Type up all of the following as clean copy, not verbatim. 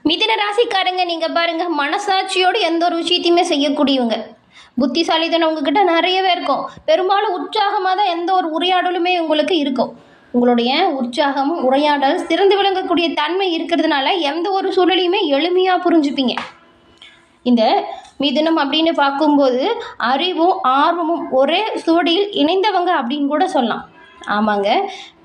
மிதுன ராசிக்காரங்க நீங்கள் பாருங்க, மனசாட்சியோடு எந்த ஒரு விஷயத்தையுமே செய்யக்கூடியவங்க. புத்திசாலித்தனம் உங்ககிட்ட நிறையவே இருக்கும். பெரும்பாலும் உற்சாகமாக தான் எந்த ஒரு உரையாடலுமே உங்களுக்கு இருக்கும். உங்களுடைய உற்சாகம் உரையாடல் சிறந்து விளங்கக்கூடிய தன்மை இருக்கிறதுனால எந்த ஒரு சூழலையுமே எளிமையாக புரிஞ்சுப்பீங்க. இந்த மிதுனம் அப்படின்னு பார்க்கும்போது அறிவும் ஆர்வமும் ஒரே சுவடியில் இணைந்தவங்க அப்படின்னு கூட சொல்லலாம். ஆமாங்க.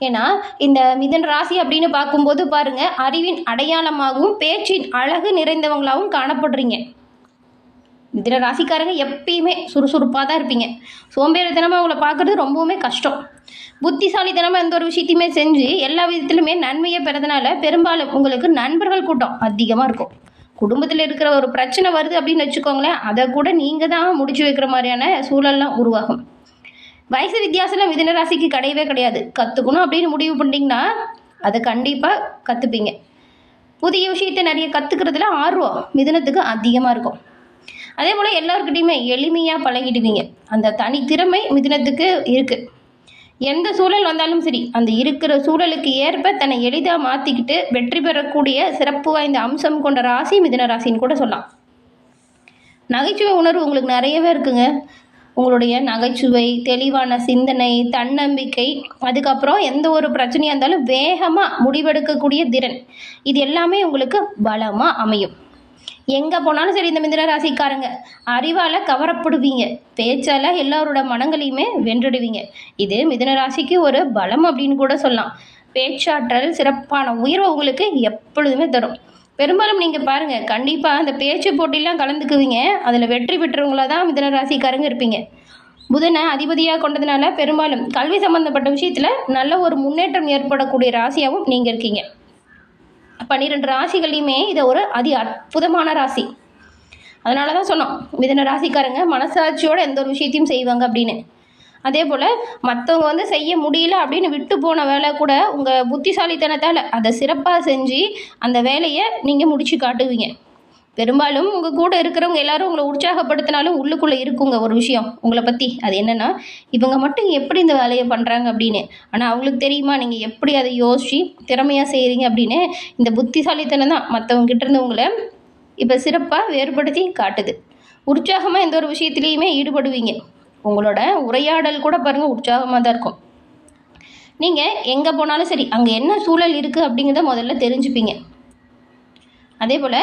ஏன்னா இந்த மிதுன ராசி அப்படின்னு பார்க்கும்போது பாருங்க, அறிவின் அடையாளமாகவும் பேச்சின் அழகு நிறைந்தவங்களாகவும் காணப்படுறீங்க. மிதுன ராசிக்காரங்க எப்பயுமே சுறுசுறுப்பாக தான் இருப்பீங்க. சோம்பேறித்தனமாக அவங்கள பார்க்குறது ரொம்பவுமே கஷ்டம். புத்திசாலித்தனமாக எந்த ஒரு விஷயத்தையுமே செஞ்சு எல்லா விதத்திலுமே நன்மையை பெறதுனால பெரும்பாலும் உங்களுக்கு நண்பர்கள் கூட்டம் அதிகமாக இருக்கும். குடும்பத்தில் இருக்கிற ஒரு பிரச்சனை வருது அப்படின்னு வச்சுக்கோங்களேன், அதை கூட நீங்கள் தான் முடிச்சு வைக்கிற மாதிரியான சூழல்லாம் உருவாகும். வயசு வித்தியாசம்லாம் மிதுன ராசிக்கு கிடையவே கிடையாது. கற்றுக்கணும் அப்படின்னு முடிவு பண்ணிட்டீங்கன்னா அதை கண்டிப்பாக கற்றுப்பீங்க. புதிய விஷயத்தை நிறைய கற்றுக்கிறதுல ஆர்வம் மிதுனத்துக்கு அதிகமாக இருக்கும். அதே போல் எல்லாருக்கிட்டையுமே எளிமையாக பழகிடுவீங்க. அந்த தனித்திறமை மிதுனத்துக்கு இருக்குது. எந்த சூழல் வந்தாலும் சரி, அந்த இருக்கிற சூழலுக்கு ஏற்ப தன்னை எளிதாக மாற்றிக்கிட்டு வெற்றி பெறக்கூடிய சிறப்பு வாய்ந்த அம்சம் கொண்ட ராசி மிதுன ராசின்னு கூட சொல்லலாம். நகைச்சுவை உணர்வு உங்களுக்கு நிறையவே இருக்குங்க. உங்களுடைய நகைச்சுவை, தெளிவான சிந்தனை, தன்னம்பிக்கை, அதுக்கப்புறம் எந்த ஒரு பிரச்சனையாக இருந்தாலும் வேகமாக முடிவெடுக்கக்கூடிய திறன், இது எல்லாமே உங்களுக்கு பலமாக அமையும். எங்கே போனாலும் சரி, இந்த மிதுன ராசிக்காரங்க அறிவால் கவரப்படுவீங்க. பேச்சால் எல்லாரோட மனங்களையுமே வென்றுடுவீங்க. இது மிதுன ராசிக்கு ஒரு பலம் அப்படின்னு கூட சொல்லலாம். பேச்சாற்றல் சிறப்பான உயர்வை உங்களுக்கு எப்பொழுதுமே தரும். பெரும்பாலும் நீங்கள் பாருங்கள், கண்டிப்பாக அந்த பேச்சு போட்டிலாம் கலந்துக்குவீங்க. அதில் வெற்றி பெற்றவங்களாக தான் மிதுன ராசிக்காரங்க இருப்பீங்க. புதனை அதிபதியாக கொண்டதுனால பெரும்பாலும் கல்வி சம்பந்தப்பட்ட விஷயத்தில் நல்ல ஒரு முன்னேற்றம் ஏற்படக்கூடிய ராசியாகவும் நீங்கள் இருக்கீங்க. 12 ராசிகள்லையுமே இதை ஒரு அற்புதமான ராசி. அதனால தான் சொன்னோம், மிதுன ராசிக்காரங்க மனசாட்சியோடு எந்த ஒரு விஷயத்தையும் செய்வாங்க அப்படின்னு. அதே போல் மற்றவங்க செய்ய முடியல அப்படின்னு விட்டு போன வேலை கூட உங்கள் புத்திசாலித்தனத்தால் அதை சிறப்பாக செஞ்சு அந்த வேலையை நீங்கள் முடித்து காட்டுவீங்க. பெரும்பாலும் உங்கள் கூட இருக்கிறவங்க எல்லாரும் உங்களை உற்சாகப்படுத்தினாலும் உள்ளுக்குள்ளே இருக்குங்க ஒரு விஷயம் உங்களை பற்றி. அது என்னென்னா, இவங்க மட்டும் எப்படி இந்த வேலையை பண்ணுறாங்க அப்படின்னு. ஆனால் அவங்களுக்கு தெரியுமா நீங்கள் எப்படி அதை யோசித்து திறமையாக செய்கிறீங்க அப்படின்னு. இந்த புத்திசாலித்தனம் தான் மற்றவங்க கிட்டேருந்து உங்களை இப்போ சிறப்பாக வேறுபடுத்தி காட்டுது. உற்சாகமாக எந்த ஒரு விஷயத்துலேயுமே ஈடுபடுவீங்க. உங்களோட உரையாடல் கூட பாருங்கள் உற்சாகமாக தான் இருக்கும். நீங்கள் எங்கே போனாலும் சரி, அங்கே என்ன சூழல் இருக்குது அப்படிங்கிறத முதல்ல தெரிஞ்சுப்பீங்க. அதே போல்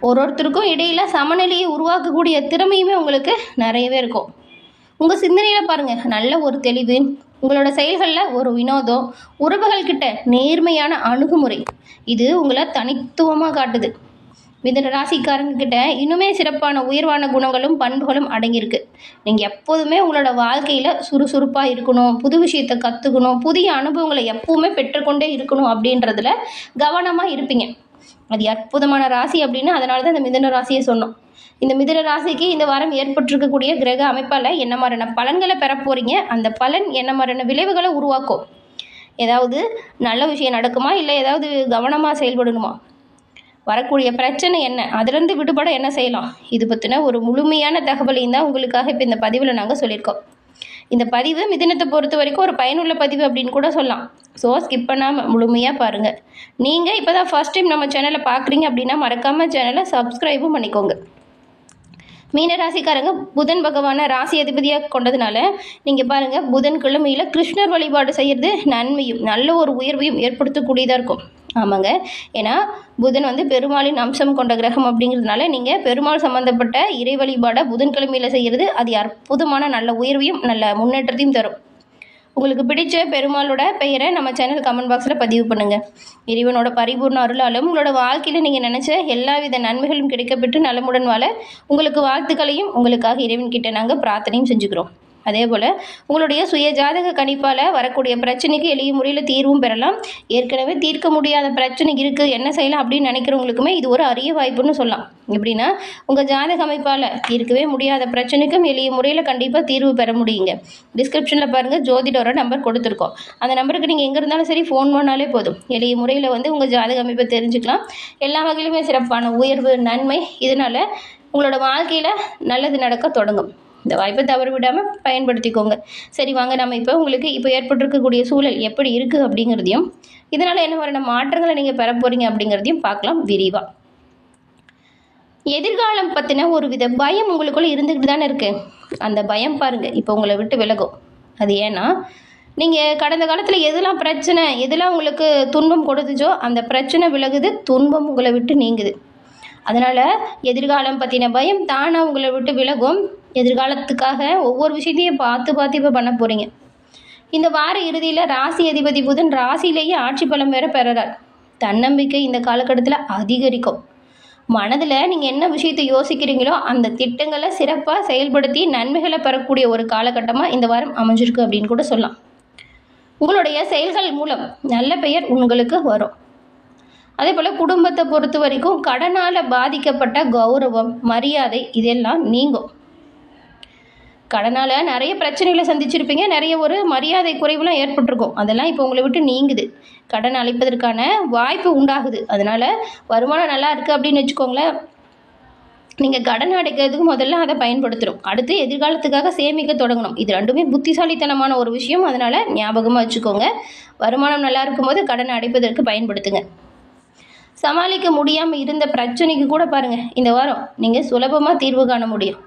ஒருத்தருக்கும் இடையில் சமநிலையை உருவாக்கக்கூடிய திறமையுமே உங்களுக்கு நிறையவே இருக்கும். உங்கள் சிந்தனையில் பாருங்கள் நல்ல ஒரு தெளிவு, உங்களோட செயல்களில் ஒரு வினோதம், உறவுகள்கிட்ட நேர்மையான அணுகுமுறை, இது உங்களை தனித்துவமாக காட்டுது. மிதுன ராசிக்காரங்கிட்ட இன்னுமே சிறப்பான உயர்வான குணங்களும் பண்புகளும் அடங்கியிருக்கு. நீங்கள் எப்போதுமே உங்களோட வாழ்க்கையில் சுறுசுறுப்பாக இருக்கணும், புது விஷயத்தை கற்றுக்கணும், புதிய அனுபவங்களை எப்பவுமே பெற்றுக்கொண்டே இருக்கணும் அப்படின்றதுல கவனமாக இருப்பீங்க. அது அற்புதமான ராசி அப்படின்னு அதனால தான் இந்த மிதுன ராசியை சொன்னோம். இந்த மிதுன ராசிக்கு இந்த வாரம் ஏற்பட்டிருக்கக்கூடிய கிரக அமைப்பால் என்ன மாதிரியான பலன்களை பெற போகிறீங்க, அந்த பலன் என்ன மாதிரியான விளைவுகளை உருவாக்கும், ஏதாவது நல்ல விஷயம் நடக்குமா, இல்லை ஏதாவது கவனமாக செயல்படணுமா, வரக்கூடிய பிரச்சனை என்ன, அதிலிருந்து விடுபட என்ன செய்யலாம், இது பற்றின ஒரு முழுமையான தகவலையும் தான் உங்களுக்காக இப்போ இந்த பதிவில் நாங்கள் சொல்லியிருக்கோம். இந்த பதிவு மிதுனத்தை பொறுத்த வரைக்கும் ஒரு பயனுள்ள பதிவு அப்படின்னு கூட சொல்லலாம். ஸோ ஸ்கிப் பண்ணாமல் முழுமையாக பாருங்கள். நீங்கள் இப்போ தான் ஃபர்ஸ்ட் டைம் நம்ம சேனலை பார்க்குறீங்க அப்படின்னா மறக்காமல் சேனலை சப்ஸ்கிரைபும் பண்ணிக்கோங்க. மீனராசிக்காரங்க புதன் பகவானை ராசி அதிபதியாக கொண்டதுனால நீங்கள் பாருங்கள், புதன் கிழமையில் கிருஷ்ணர் வழிபாடு செய்கிறது நன்மையும் நல்ல ஒரு உயர்வையும் ஏற்படுத்தக்கூடியதாக இருக்கும். ஆமாங்க. ஏன்னா புதன் பெருமாளின் அம்சம் கொண்ட கிரகம் அப்படிங்கிறதுனால நீங்கள் பெருமாள் சம்மந்தப்பட்ட இறை வழிபாடை புதன்கிழமையில் செய்கிறது அது அற்புதமான நல்ல உயர்வையும் நல்ல முன்னேற்றத்தையும் தரும். உங்களுக்கு பிடிச்ச பெருமாளோட பெயரை நம்ம சேனல் கமெண்ட் பாக்ஸில் பதிவு பண்ணுங்கள். இறைவனோட பரிபூர்ண அருளாலும் உங்களோட வாழ்க்கையில் நீங்கள் நினச்ச எல்லா வித நன்மைகளும் கிடைக்கப்பெற்று நலமுடன் வாழ உங்களுக்கு வாழ்த்துக்களையும் உங்களுக்காக இறைவன்கிட்ட நாங்கள் பிரார்த்தனையும் செஞ்சுக்கிறோம். அதே போல் உங்களுடைய சுய ஜாதக கணிப்பால் வரக்கூடிய பிரச்சனைக்கு எளிய முறையில் தீர்வும் பெறலாம். ஏற்கனவே தீர்க்க முடியாத பிரச்சனை இருக்குது, என்ன செய்யலாம் அப்படின்னு நினைக்கிறவங்களுக்குமே இது ஒரு அரிய வாய்ப்புன்னு சொல்லலாம். எப்படின்னா, உங்கள் ஜாதக அமைப்பால் தீர்க்கவே முடியாத பிரச்சனைக்கும் எளிய முறையில் கண்டிப்பாக தீர்வு பெற முடியுங்க. டிஸ்கிரிப்ஷனில் பாருங்கள், ஜோதிடரோட நம்பர் கொடுத்துருக்கோம். அந்த நம்பருக்கு நீங்கள் எங்கே இருந்தாலும் சரி ஃபோன் பண்ணாலே போதும். எளிய முறையில் உங்கள் ஜாதக அமைப்பை தெரிஞ்சுக்கலாம். எல்லா வகையிலுமே சிறப்பான உயர்வு நன்மை, இதனால் உங்களோட வாழ்க்கையில் நல்லது நடக்க தொடங்கும். இந்த வாய்ப்பை தவறு விடாமல் பயன்படுத்திக்கோங்க. சரி வாங்க, நம்ம உங்களுக்கு இப்போ ஏற்பட்டிருக்கக்கூடிய சூழல் எப்படி இருக்குது அப்படிங்கிறதையும், இதனால் என்ன மாதிரியான மாற்றங்களை நீங்கள் பெற போகிறீங்க அப்படிங்கிறதையும் பார்க்கலாம் விரிவாக. எதிர்காலம் பற்றின ஒரு வித பயம் உங்களுக்குள்ளே இருந்துக்கிட்டு தானே இருக்குது. அந்த பயம் பாருங்கள் இப்போ உங்களை விட்டு விலகும். அது ஏன்னா நீங்கள் கடந்த காலத்தில் எதெல்லாம் பிரச்சனை, எதெல்லாம் உங்களுக்கு துன்பம் கொடுத்துச்சோ அந்த பிரச்சனை விலகுது, துன்பம் உங்களை விட்டு நீங்குது. அதனால் எதிர்காலம் பற்றின பயம் தானாக உங்களை விட்டு விலகும். எதிர்காலத்துக்காக ஒவ்வொரு விஷயத்தையும் பார்த்து பார்த்து இப்போ பண்ண போகிறீங்க. இந்த வார இறுதியில் ராசி அதிபதி புதன் ராசியிலேயே ஆட்சி பலம் வேற பெறுறார். தன்னம்பிக்கை இந்த காலகட்டத்தில் அதிகரிக்கும். மனதில் நீங்கள் என்ன விஷயத்தை யோசிக்கிறீங்களோ அந்த திட்டங்களை சிறப்பாக செயல்படுத்தி நன்மைகளை பெறக்கூடிய ஒரு காலகட்டமாக இந்த வாரம் அமைஞ்சிருக்கு அப்படின்னு கூட சொல்லலாம். உங்களுடைய செயல்கள் மூலம் நல்ல பெயர் உங்களுக்கு வரும். அதே போல் குடும்பத்தை பொறுத்த வரைக்கும் கடனால் பாதிக்கப்பட்ட கௌரவம், மரியாதை இதெல்லாம் நீங்கும். கடனால் நிறைய பிரச்சனைகளை சந்திச்சிருப்பீங்க, நிறைய ஒரு மரியாதை குறைவுலாம் ஏற்பட்டிருக்கும். அதெல்லாம் இப்போ உங்களை விட்டு நீங்குது. கடன் அளிப்பதற்கான வாய்ப்பு உண்டாகுது. அதனால் வருமானம் நல்லா இருக்குது அப்படின்னு வச்சுக்கோங்களேன். நீங்கள் கடன் அடைக்கிறதுக்கு முதல்ல அதை பயன்படுத்தணும். அடுத்து எதிர்காலத்துக்காக சேமிக்க தொடங்கணும். இது ரெண்டுமே புத்திசாலித்தனமான ஒரு விஷயம். அதனால் ஞாபகமாக வச்சுக்கோங்க. வருமானம் நல்லா இருக்கும்போது கடனை அடைப்பதற்கு பயன்படுத்துங்க. சமாளிக்க முடியாமல் இருந்த பிரச்சனைக்கு கூட பாருங்கள் இந்த வாரம் நீங்கள் சுலபமாக தீர்வு காண முடியும்.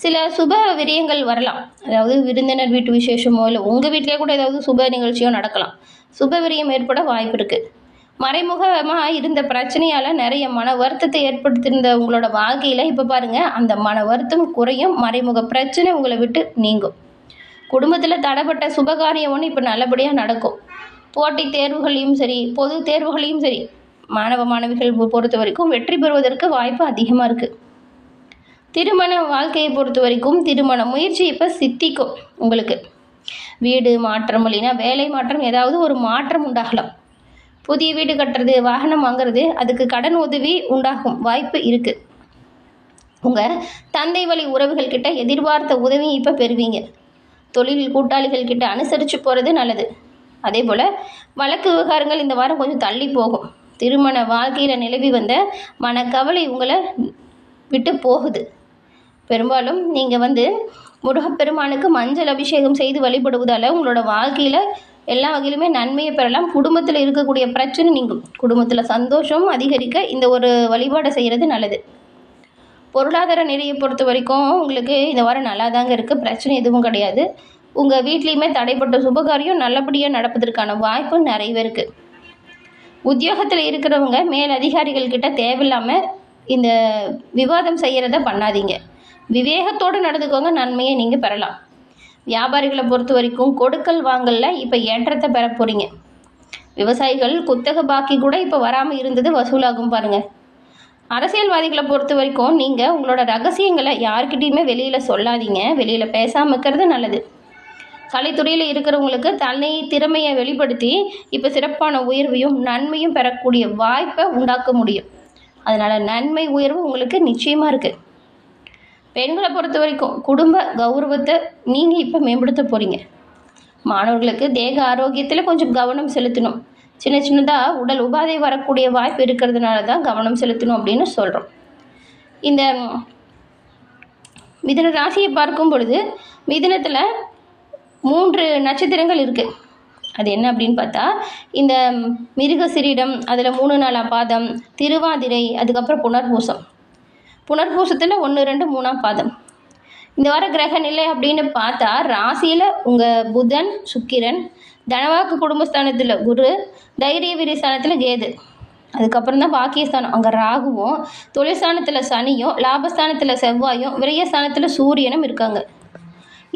சில சுப விரயங்கள் வரலாம். அதாவது விருந்தினர் வீட்டு விசேஷமோ இல்லை உங்கள் வீட்டிலே கூட ஏதாவது சுப நிகழ்ச்சியோ நடக்கலாம். சுப விரயம் ஏற்பட வாய்ப்பு இருக்குது. மறைமுகமாக இருந்த பிரச்சனையால் நிறைய மன வருத்தத்தை ஏற்படுத்தியிருந்த உங்களோட வாழ்க்கையில் இப்போ பாருங்கள் அந்த மன வருத்தம் குறையும். மறைமுக பிரச்சனை உங்களை விட்டு நீங்கும். குடும்பத்தில் தடைப்பட்ட சுபகாரியம் ஒன்று இப்போ நல்லபடியாக நடக்கும். போட்டித் தேர்வுகளையும் சரி, பொது தேர்வுகளையும் சரி, மாணவ மாணவிகள் பொறுத்த வரைக்கும் வெற்றி பெறுவதற்கு வாய்ப்பு அதிகமாக இருக்குது. திருமண வாழ்க்கையை பொறுத்த வரைக்கும் திருமண முயற்சி இப்போ சித்திக்கும். உங்களுக்கு வீடு மாற்றம் இல்லைன்னா வேலை மாற்றம், ஏதாவது ஒரு மாற்றம் உண்டாகலாம். புதிய வீடு கட்டுறது, வாகனம் வாங்குறது, அதுக்கு கடன் உதவி உண்டாகும் வாய்ப்பு இருக்குது. உங்கள் தந்தை வழி உறவுகள் கிட்ட எதிர்பார்த்த உதவி இப்போ பெறுவீங்க. தொழில் கூட்டாளிகள் கிட்ட அனுசரித்து போகிறது நல்லது. அதே போல் வழக்கு விவகாரங்கள் இந்த வாரம் கொஞ்சம் தள்ளி போகும். திருமண வாழ்க்கையில் நிலவி வந்த மனக்கவலை உங்களை விட்டு போகுது. பெரும்பாலும் நீங்கள் முருகப்பெருமானுக்கு மஞ்சள் அபிஷேகம் செய்து வழிபடுவதால் உங்களோட வாழ்க்கையில் எல்லா வகையிலுமே நன்மையை பெறலாம். குடும்பத்தில் இருக்கக்கூடிய பிரச்சனை நீங்கும். குடும்பத்தில் சந்தோஷம் அதிகரிக்க இந்த ஒரு வழிபாடை செய்கிறது நல்லது. பொருளாதார நிலையை பொறுத்த வரைக்கும் உங்களுக்கு இந்த வாரம் நல்லா தாங்க இருக்குது. பிரச்சனை எதுவும் கிடையாது. உங்கள் வீட்லேயுமே தடைப்பட்ட சுபகாரியம் நல்லபடியாக நடப்பதற்கான வாய்ப்பு நிறையவே இருக்குது. உத்தியோகத்தில் இருக்கிறவங்க மேல் அதிகாரிகள் கிட்ட தேவையில்லாமல் இந்த விவாதம் செய்கிறத பண்ணாதீங்க. விவேகத்தோடு நடந்துக்கோங்க. நன்மையை நீங்கள் பெறலாம். வியாபாரிகளை பொறுத்த வரைக்கும் கொடுக்கல் வாங்கலில் இப்போ ஏற்றத்தை பெற போகிறீங்க. விவசாயிகள் குத்தக பாக்கி கூட இப்போ வராமல் இருந்தது வசூலாகும் பாருங்கள். அரசியல்வாதிகளை பொறுத்த வரைக்கும் நீங்கள் உங்களோட ரகசியங்களை யார்கிட்டையுமே வெளியில் சொல்லாதீங்க. வெளியில் பேசாமல் இருக்கிறது நல்லது. கலைத்துறையில் இருக்கிறவங்களுக்கு திறமையை வெளிப்படுத்தி இப்போ சிறப்பான உயர்வையும் நன்மையும் பெறக்கூடிய வாய்ப்பை உண்டாக்க முடியும். அதனால் நன்மை உயர்வு உங்களுக்கு நிச்சயமாக இருக்குது. பெண்களை பொறுத்த வரைக்கும் குடும்ப கௌரவத்தை நீங்கள் இப்போ மேம்படுத்த போகிறீங்க. மாணவர்களுக்கு தேக ஆரோக்கியத்தில் கொஞ்சம் கவனம் செலுத்தணும். சின்னதாக உடல் உபாதை வரக்கூடிய வாய்ப்பு இருக்கிறதுனால தான் கவனம் செலுத்தணும் அப்படின்னு சொல்கிறோம். இந்த மிதுன ராசியை பார்க்கும் பொழுது மிதுனத்தில் 3 நட்சத்திரங்கள் இருக்குது. அது என்ன அப்படின்னு பார்த்தா இந்த மிருகசிரிடம், அதில் 3 4 பாதம், திருவாதிரை, அதுக்கப்புறம் புனர்பூசம். புனர்பூசத்தில் 1 2 3 பாதம். இந்த வார கிரக நிலை அப்படின்னு பார்த்தா ராசியில் உங்கள் புதன், சுக்கிரன், தனவாக்கு குடும்பஸ்தானத்தில் குரு, தைரிய விரிஸ்தானத்தில் கேது, அதுக்கப்புறம் தான் பாக்கியஸ்தானம் அங்கே ராகுவும், தொழில்ஸ்தானத்தில் சனியும், லாபஸ்தானத்தில் செவ்வாயும், விரயஸ்தானத்தில் சூரியனும் இருக்காங்க.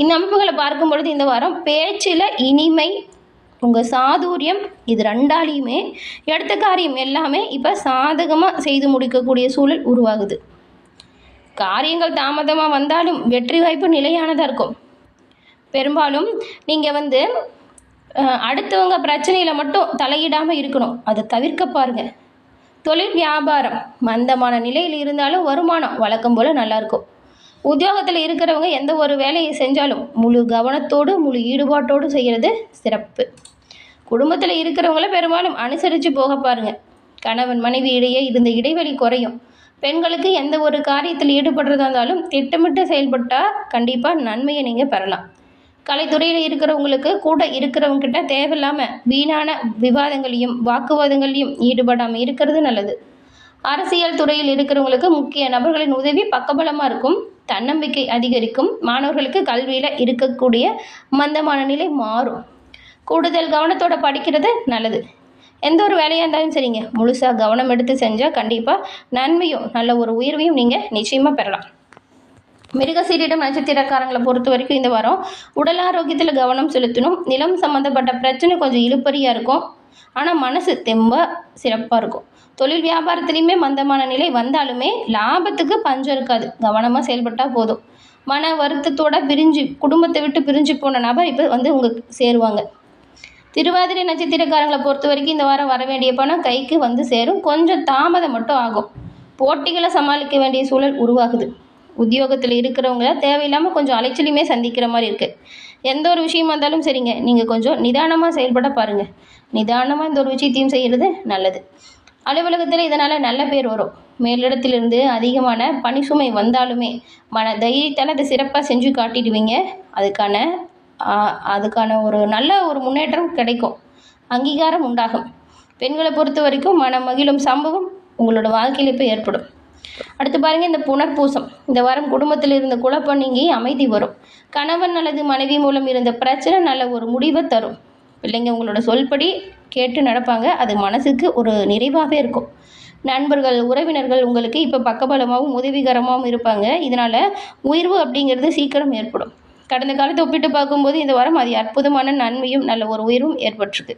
இந்த அமைப்புகளை பார்க்கும் பொழுது இந்த வாரம் பேச்சில் இனிமை, உங்கள் சாதுரியம், இது ரெண்டாலையுமே எடுத்த காரியம் எல்லாமே இப்போ சாதகமாக செய்து முடிக்கக்கூடிய சூழல் உருவாகுது. காரியங்கள் தாமதமாக வந்தாலும் வெற்றி வாய்ப்பு நிலையானதாக இருக்கும். பெரும்பாலும் நீங்கள் அடுத்தவங்க பிரச்சனையில் மட்டும் தலையிடாமல் இருக்கணும். அதை தவிர்க்க பாருங்கள். தொழில் வியாபாரம் மந்தமான நிலையில் இருந்தாலும் வருமானம் வழக்கம் போல் நல்லாயிருக்கும். உத்தியோகத்தில் இருக்கிறவங்க எந்த ஒரு வேலையை செஞ்சாலும் முழு கவனத்தோடு முழு ஈடுபாட்டோடு செய்கிறது சிறப்பு. குடும்பத்தில் இருக்கிறவங்கள பெரும்பாலும் அனுசரித்து போக பாருங்கள். கணவன் மனைவி இடையே இருந்த இடைவெளி குறையும். பெண்களுக்கு எந்த ஒரு காரியத்தில் ஈடுபடுறதா இருந்தாலும் திட்டமிட்டு செயல்பட்டால் கண்டிப்பாக நன்மையை நீங்கள் பெறலாம். கலைத்துறையில் இருக்கிறவங்களுக்கு கூட இருக்கிறவங்ககிட்ட தேவையில்லாமல் வீணான விவாதங்களையும் வாக்குவாதங்களையும் ஈடுபடாமல் இருக்கிறது நல்லது. அரசியல் துறையில் இருக்கிறவங்களுக்கு முக்கிய நபர்களின் உதவி பக்கபலமாக இருக்கும். தன்னம்பிக்கை அதிகரிக்கும். மாணவர்களுக்கு கல்வியில் இருக்கக்கூடிய மந்தமான நிலை மாறும். கூடுதல் கவனத்தோட படிக்கிறது நல்லது. எந்த ஒரு வேலையாக இருந்தாலும் சரிங்க, முழுசாக கவனம் எடுத்து செஞ்சால் கண்டிப்பாக நன்மையும் நல்ல ஒரு உயர்வையும் நீங்கள் நிச்சயமாக பெறலாம். மிருகசீரிடம் நட்சத்திரக்காரங்களை பொறுத்த வரைக்கும் இந்த வாரம் உடல் ஆரோக்கியத்தில் கவனம் செலுத்தணும். நிலம் சம்மந்தப்பட்ட பிரச்சனை கொஞ்சம் இழுபறியாக இருக்கும், ஆனால் மனசு தெம்பாக சிறப்பாக இருக்கும். தொழில் வியாபாரத்துலேயுமே மந்தமான நிலை வந்தாலுமே லாபத்துக்கு பஞ்சம் இருக்காது. கவனமாக செயல்பட்டால் போதும். மன வருத்தத்தோட குடும்பத்தை விட்டு பிரிஞ்சு போன நபர் இப்போ உங்களுக்கு சேருவாங்க. திருவாதிரை நட்சத்திரக்காரங்களை பொறுத்த வரைக்கும் இந்த வாரம் வர வேண்டிய பணம் கைக்கு சேரும். கொஞ்சம் தாமதம் மட்டும் ஆகும். போட்டிகளை சமாளிக்க வேண்டிய சூழல் உருவாகுது. உத்தியோகத்தில் இருக்கிறவங்கள தேவையில்லாமல் கொஞ்சம் அலைச்சலையுமே சந்திக்கிற மாதிரி இருக்குது. எந்த ஒரு விஷயமா இருந்தாலும் சரிங்க, நீங்கள் கொஞ்சம் நிதானமாக செயல்பட பாருங்கள். நிதானமாக இந்த ஒரு விஷயத்தையும் செய்கிறது நல்லது. அலுவலகத்தில் இதனால் நல்ல பேர் வரும். மேலிடத்திலிருந்து அதிகமான பணி சுமை வந்தாலுமே மன தைரியத்தால் அதை சிறப்பாக செஞ்சு காட்டிடுவீங்க. அதுக்கான ஒரு நல்ல ஒரு முன்னேற்றம் கிடைக்கும். அங்கீகாரம் உண்டாகும். பெண்களை பொறுத்த வரைக்கும் மனம் மகிழும் சம்பவம் உங்களோட வாழ்க்கையில் இப்போ ஏற்படும். அடுத்து பாருங்கள், இந்த புனர்பூசம். இந்த வாரம் குடும்பத்தில் இருந்த குழப்பம் நீங்கி அமைதி வரும். கணவன் அல்லது மனைவி மூலம் இருந்த பிரச்சனை நல்ல ஒரு முடிவை தரும். பிள்ளைங்க உங்களோட சொல்படி கேட்டு நடப்பாங்க. அது மனசுக்கு ஒரு நிறைவாகவே இருக்கும். நண்பர்கள் உறவினர்கள் உங்களுக்கு இப்போ பக்கபலமாகவும் உதவிகரமாகவும் இருப்பாங்க. இதனால் உயர்வு அப்படிங்கிறது சீக்கிரம் ஏற்படும். கடந்த காலத்தை ஒப்பிட்டு பார்க்கும்போது இந்த வாரம் அது அற்புதமான நன்மையும் நல்ல ஒரு உயர்வும் ஏற்பட்டிருக்கு.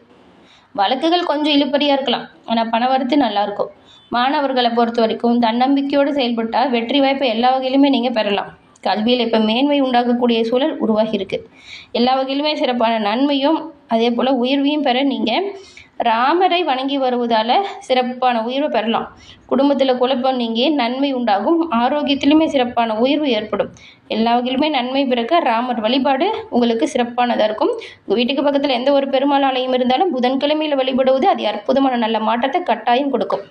வழக்குகள் கொஞ்சம் இழுபறியாக இருக்கலாம், ஆனால் பணவரத்து நல்லாயிருக்கும். மாணவர்களை பொறுத்த வரைக்கும் தன்னம்பிக்கையோடு செயல்பட்டால் வெற்றி வாய்ப்பை எல்லா வகையிலுமே நீங்கள் பெறலாம். கல்வியில் இப்போ மேன்மை உண்டாகக்கூடிய சூழல் உருவாகி இருக்குது. எல்லா வகையிலுமே சிறப்பான நன்மையும் அதே போல் உயர்வையும் பெற நீங்கள் ராமரை வணங்கி வருவதால் சிறப்பான உயர்வை பெறலாம். குடும்பத்தில் குழப்பம் நீங்கி நன்மை உண்டாகும். ஆரோக்கியத்திலுமே சிறப்பான உயர்வு ஏற்படும். எல்லா வகையிலுமே நன்மை பிறக்க ராமர் வழிபாடு உங்களுக்கு சிறப்பானதாக இருக்கும். உங்கள் வீட்டுக்கு பக்கத்தில் எந்த ஒரு பெருமாள் ஆலயம் இருந்தாலும் புதன்கிழமையில் வழிபடுவது அது அற்புதமான நல்ல மாற்றத்தை கட்டாயம் கொடுக்கும்.